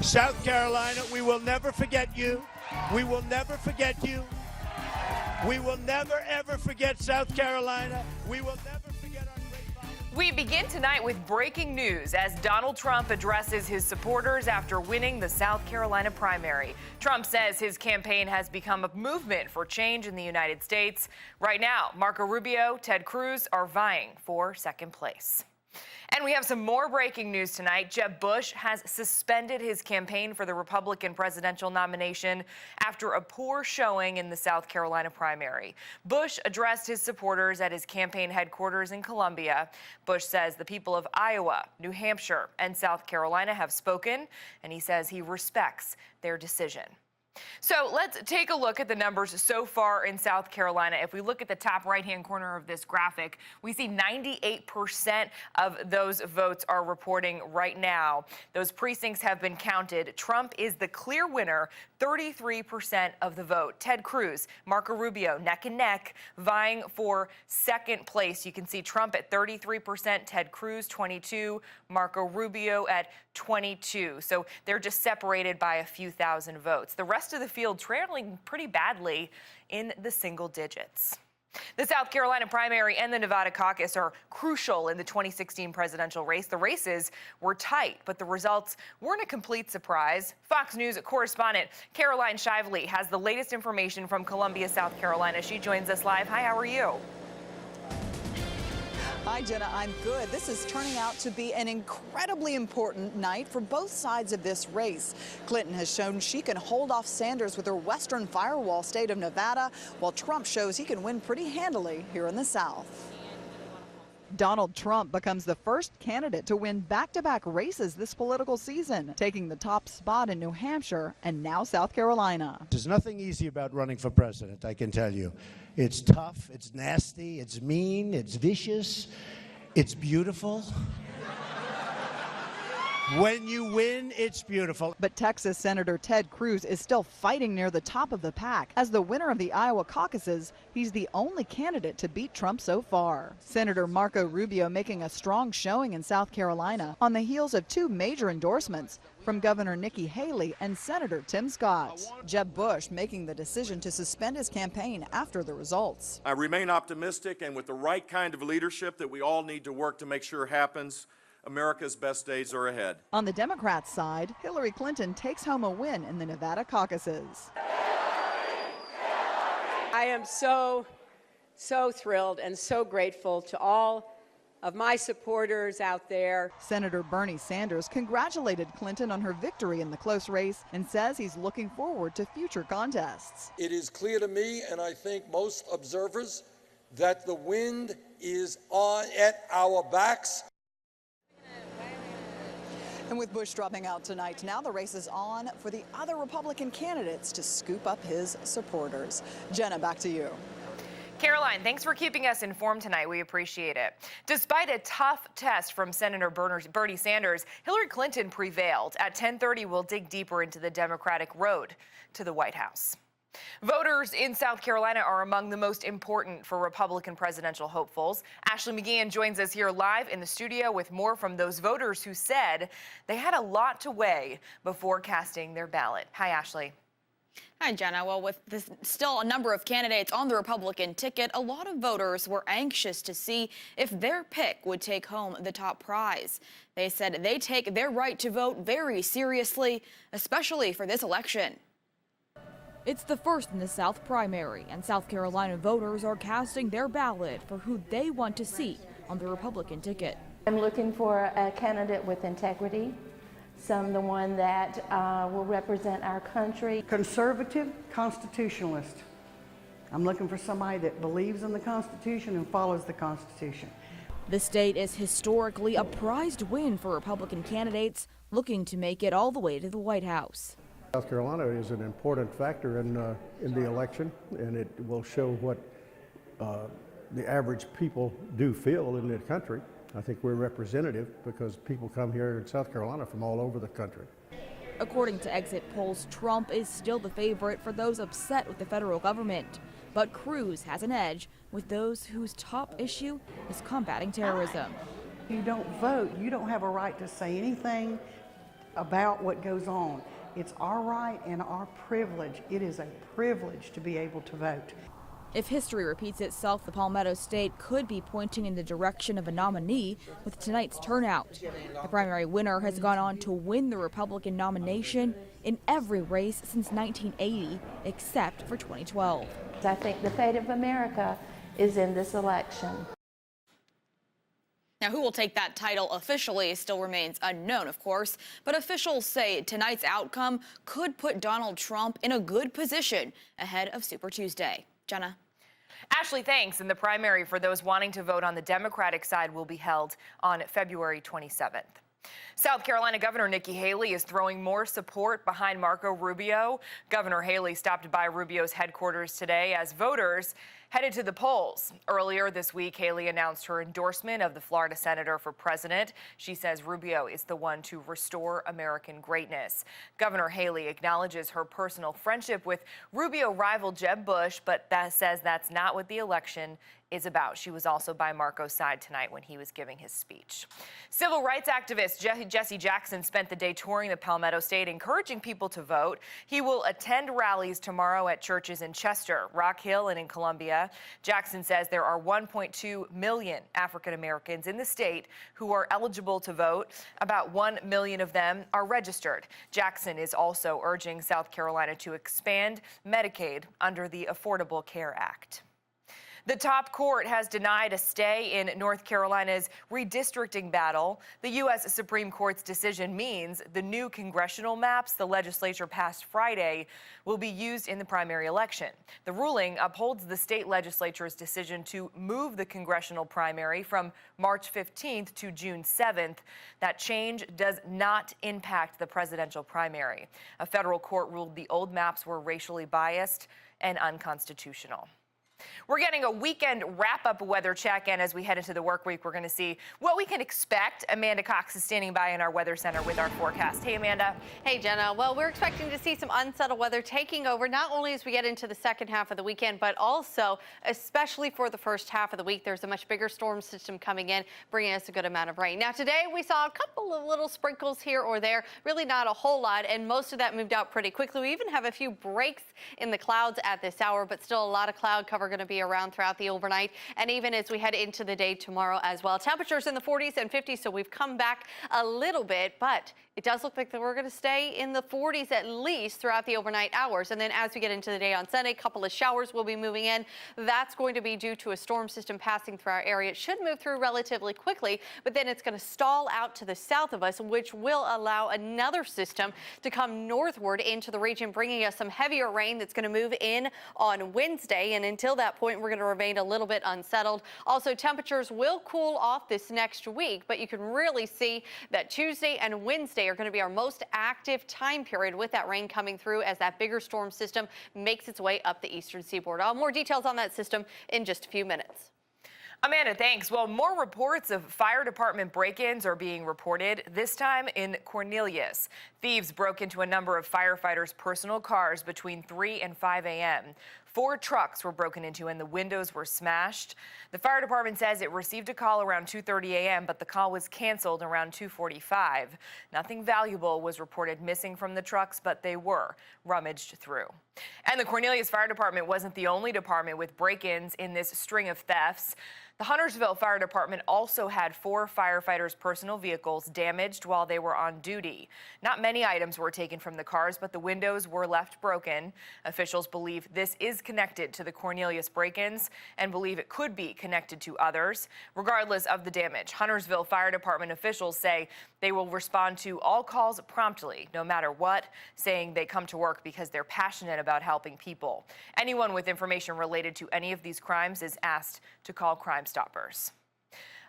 South Carolina, we will never forget you. We will never forget you. We will never, ever forget South Carolina. We will never forget our great volunteers. We begin tonight with breaking news as Donald Trump addresses his supporters after winning the South Carolina primary. Trump says his campaign has become a movement for change in the United States. Right now, Marco Rubio, Ted Cruz are vying for second place. And we have some more breaking news tonight. Jeb Bush has suspended his campaign for the Republican presidential nomination after a poor showing in the South Carolina primary. Bush addressed his supporters at his campaign headquarters in Columbia. Bush says the people of Iowa, New Hampshire, and South Carolina have spoken, and he says he respects their decision. So let's take a look at the numbers so far in South Carolina. If we look at the top right-hand corner of this graphic, we see 98% of those votes are reporting right now. Those precincts have been counted. Trump is the clear winner, 33% of the vote. Ted Cruz, Marco Rubio, neck and neck, vying for second place. You can see Trump at 33%, Ted Cruz 22%, Marco Rubio at 22%. So they're just separated by a few thousand votes. The rest of the field trailing pretty badly in the single digits. The South Carolina primary and the Nevada caucus are crucial in the 2016 presidential race. The races were tight, but the results weren't a complete surprise. Fox News correspondent Caroline Shively has the latest information from Columbia, South Carolina. She joins us live. Hi, how are you? Hi, Jenna. I'm good. This is turning out to be an incredibly important night for both sides of this race. Clinton has shown she can hold off Sanders with her western firewall state of Nevada, while Trump shows he can win pretty handily here in the South. Donald Trump becomes the first candidate to win back-to-back races this political season, taking the top spot in New Hampshire and now South Carolina. There's nothing easy about running for president, I can tell you. It's tough, it's nasty, it's mean, it's vicious, it's beautiful. When you win, it's beautiful. But Texas Senator Ted Cruz is still fighting near the top of the pack. As the winner of the Iowa caucuses, he's the only candidate to beat Trump so far. Senator Marco Rubio making a strong showing in South Carolina on the heels of two major endorsements from Governor Nikki Haley and Senator Tim Scott. Jeb Bush making the decision to suspend his campaign after the results. I remain optimistic, and with the right kind of leadership that we all need to work to make sure happens, America's best days are ahead. On the Democrats' side, Hillary Clinton takes home a win in the Nevada caucuses. I am so thrilled and so grateful to all of my supporters out there. Senator Bernie Sanders congratulated Clinton on her victory in the close race and says he's looking forward to future contests. It is clear to me, and I think most observers, that the wind is at our backs. And with Bush dropping out tonight, now the race is on for the other Republican candidates to scoop up his supporters. Jenna, back to you. Caroline, thanks for keeping us informed tonight. We appreciate it. Despite a tough test from Senator Bernie Sanders, Hillary Clinton prevailed. At 10:30, we'll dig deeper into the Democratic road to the White House. Voters in South Carolina are among the most important for Republican presidential hopefuls. Ashley McGeehan joins us here live in the studio with more from those voters who said they had a lot to weigh before casting their ballot. Hi, Ashley. Hi, Jenna. Well, with still a number of candidates on the Republican ticket, a lot of voters were anxious to see if their pick would take home the top prize. They said they take their right to vote very seriously, especially for this election. It's the first in the South primary, and South Carolina voters are casting their ballot for who they want to see on the Republican ticket. I'm looking for a candidate with integrity, the one that will represent our country. Conservative constitutionalist. I'm looking for somebody that believes in the Constitution and follows the Constitution. The state is historically a prized win for Republican candidates looking to make it all the way to the White House. South Carolina is an important factor in the election, and it will show what the average people do feel in the country. I think we're representative because people come here in South Carolina from all over the country. According to exit polls, Trump is still the favorite for those upset with the federal government. But Cruz has an edge with those whose top issue is combating terrorism. You don't vote, you don't have a right to say anything about what goes on. It's our right and our privilege. It is a privilege to be able to vote. If history repeats itself, the Palmetto State could be pointing in the direction of a nominee with tonight's turnout. The primary winner has gone on to win the Republican nomination in every race since 1980, except for 2012. I think the fate of America is in this election. Now, who will take that title officially still remains unknown, of course, but officials say tonight's outcome could put Donald Trump in a good position ahead of Super Tuesday. Jenna. Ashley, thanks. And the primary for those wanting to vote on the Democratic side will be held on February 27th. South Carolina Governor Nikki Haley is throwing more support behind Marco Rubio. Governor Haley stopped by Rubio's headquarters today as voters headed to the polls. Earlier this week, Haley announced her endorsement of the Florida senator for president. She says Rubio is the one to restore American greatness. Governor Haley acknowledges her personal friendship with Rubio rival Jeb Bush, but says that's not what the election is about. She was also by Marco's side tonight when he was giving his speech. Civil rights activist Jesse Jackson spent the day touring the Palmetto State, encouraging people to vote. He will attend rallies tomorrow at churches in Chester, Rock Hill, and in Columbia. Jackson says there are 1.2 million African Americans in the state who are eligible to vote. About 1 million of them are registered. Jackson is also urging South Carolina to expand Medicaid under the Affordable Care Act. The top court has denied a stay in North Carolina's redistricting battle. The U.S. Supreme Court's decision means the new congressional maps the legislature passed Friday will be used in the primary election. The ruling upholds the state legislature's decision to move the congressional primary from March 15th to June 7th. That change does not impact the presidential primary. A federal court ruled the old maps were racially biased and unconstitutional. We're getting a weekend wrap-up weather check, and as we head into the work week, we're going to see what we can expect. Amanda Cox is standing by in our weather center with our forecast. Hey, Amanda. Hey, Jenna. Well, we're expecting to see some unsettled weather taking over, not only as we get into the second half of the weekend, but also, especially for the first half of the week, there's a much bigger storm system coming in, bringing us a good amount of rain. Now, today we saw a couple of little sprinkles here or there, really not a whole lot, and most of that moved out pretty quickly. We even have a few breaks in the clouds at this hour, but still a lot of cloud cover going to be around throughout the overnight and even as we head into the day tomorrow as well. Temperatures in the 40s and 50s, so we've come back a little bit, but it does look like that we're going to stay in the 40s at least throughout the overnight hours. And then as we get into the day on Sunday, a couple of showers will be moving in. That's going to be due to a storm system passing through our area. It should move through relatively quickly, but then it's going to stall out to the south of us, which will allow another system to come northward into the region, bringing us some heavier rain that's going to move in on Wednesday. And until that point, we're going to remain a little bit unsettled. Also, temperatures will cool off this next week, but you can really see that Tuesday and Wednesday are going to be our most active time period with that rain coming through as that bigger storm system makes its way up the eastern seaboard. I'll have more details on that system in just a few minutes. Amanda, thanks. Well, more reports of fire department break-ins are being reported, this time in Cornelius. Thieves broke into a number of firefighters' personal cars between 3 and 5 a.m. 4 trucks were broken into and the windows were smashed. The fire department says it received a call around 2:30 a.m., but the call was canceled around 2:45. Nothing valuable was reported missing from the trucks, but they were rummaged through. And the Cornelius Fire Department wasn't the only department with break-ins in this string of thefts. The Huntersville Fire Department also had 4 firefighters' personal vehicles damaged while they were on duty. Not many items were taken from the cars, but the windows were left broken. Officials believe this is connected to the Cornelius break-ins and believe it could be connected to others. Regardless of the damage, Huntersville Fire Department officials say they will respond to all calls promptly, no matter what, saying they come to work because they're passionate about helping people. Anyone with information related to any of these crimes is asked to call Crime Stoppers.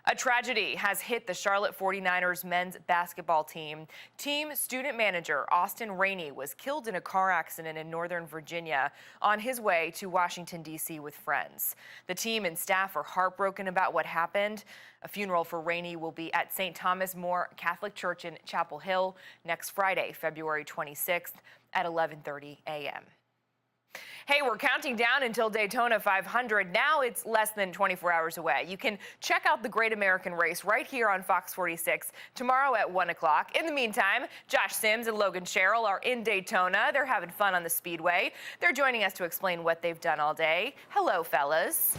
A tragedy has hit the Charlotte 49ers men's basketball team. Team student manager Austin Rainey was killed in a car accident in Northern Virginia on his way to Washington, D.C. with friends. The team and staff are heartbroken about what happened. A funeral for Rainey will be at St. Thomas More Catholic Church in Chapel Hill next Friday, February 26th at 11:30 a.m. Hey, we're counting down until Daytona 500. Now it's less than 24 hours away. You can check out the Great American Race right here on Fox 46 tomorrow at 1 o'clock. In the meantime, Josh Sims and Logan Sherrill are in Daytona. They're having fun on the speedway. They're joining us to explain what they've done all day. Hello, fellas.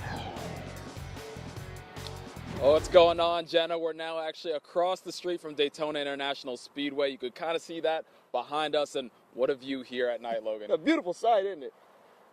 Oh, what's going on, Jenna? We're now actually across the street from Daytona International Speedway. You could kind of see that behind us, and what a view here at night, Logan. A beautiful sight, isn't it?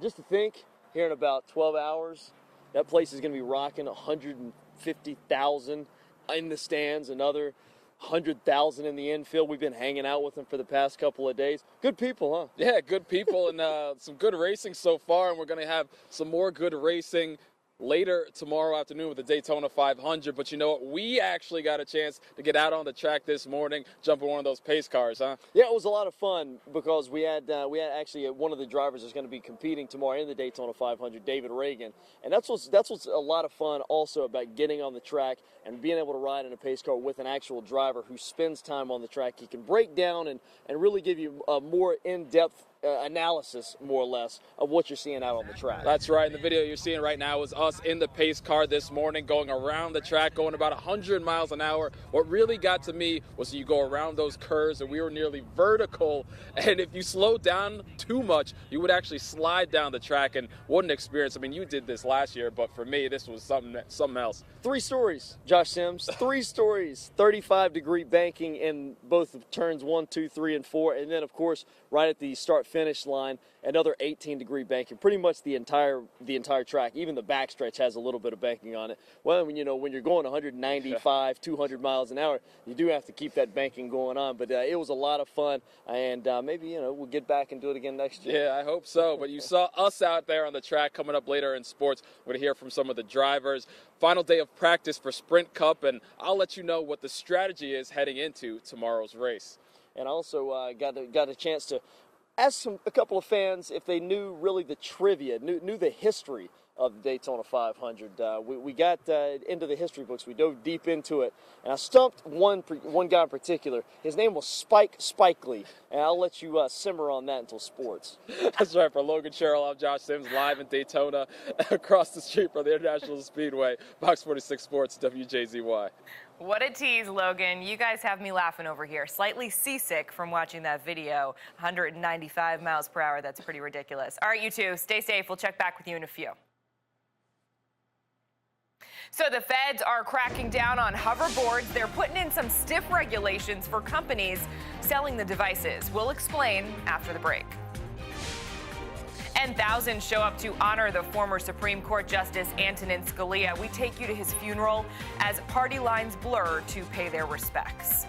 Just to think, here in about 12 hours, that place is going to be rocking 150,000 in the stands, another 100,000 in the infield. We've been hanging out with them for the past couple of days. Good people, huh? Yeah, good people and some good racing so far, and we're going to have some more good racing later tomorrow afternoon with the Daytona 500. But you know what? We actually got a chance to get out on the track this morning, jump in one of those pace cars, huh? Yeah, it was a lot of fun because we had actually one of the drivers is going to be competing tomorrow in the Daytona 500, David Reagan, and that's what's a lot of fun also about getting on the track and being able to ride in a pace car with an actual driver who spends time on the track. He can break down and really give you a more in-depth analysis, more or less, of what you're seeing out on the track. That's right. And the video you're seeing right now is us in the pace car this morning, going around the track, going about 100 miles an hour. What really got to me was you go around those curves, and we were nearly vertical. And if you slowed down too much, you would actually slide down the track and wouldn't experience. I mean, you did this last year, but for me, this was something else. 3 stories, Josh Sims. 3 stories. 35-degree banking in both of turns 1, 2, 3, and 4, and then, of course, right at the start-finish line, another 18-degree banking. Pretty much the entire track, even the backstretch has a little bit of banking on it. Well, when you're going 195, 200 miles an hour, you do have to keep that banking going on. But it was a lot of fun, and maybe we'll get back and do it again next year. Yeah, I hope so. But you saw us out there on the track. Coming up later in sports, we're going to hear from some of the drivers. Final day of practice for Sprint Cup, and I'll let you know what the strategy is heading into tomorrow's race. And also got a chance to ask a couple of fans if they knew really the trivia, knew the history of the Daytona 500. We got into the history books. We dove deep into it, and I stumped one guy in particular. His name was Spike Lee, and I'll let you simmer on that until sports. That's right. For Logan Sherrill, I'm Josh Sims, live in Daytona, across the street from the International Speedway. Fox 46 Sports, WJZY. What a tease, Logan. You guys have me laughing over here. Slightly seasick from watching that video. 195 miles per hour. That's pretty ridiculous. All right, you two, stay safe. We'll check back with you in a few. So the feds are cracking down on hoverboards. They're putting in some stiff regulations for companies selling the devices. We'll explain after the break. And thousands show up to honor the former Supreme Court Justice Antonin Scalia. We take you to his funeral as party lines blur to pay their respects.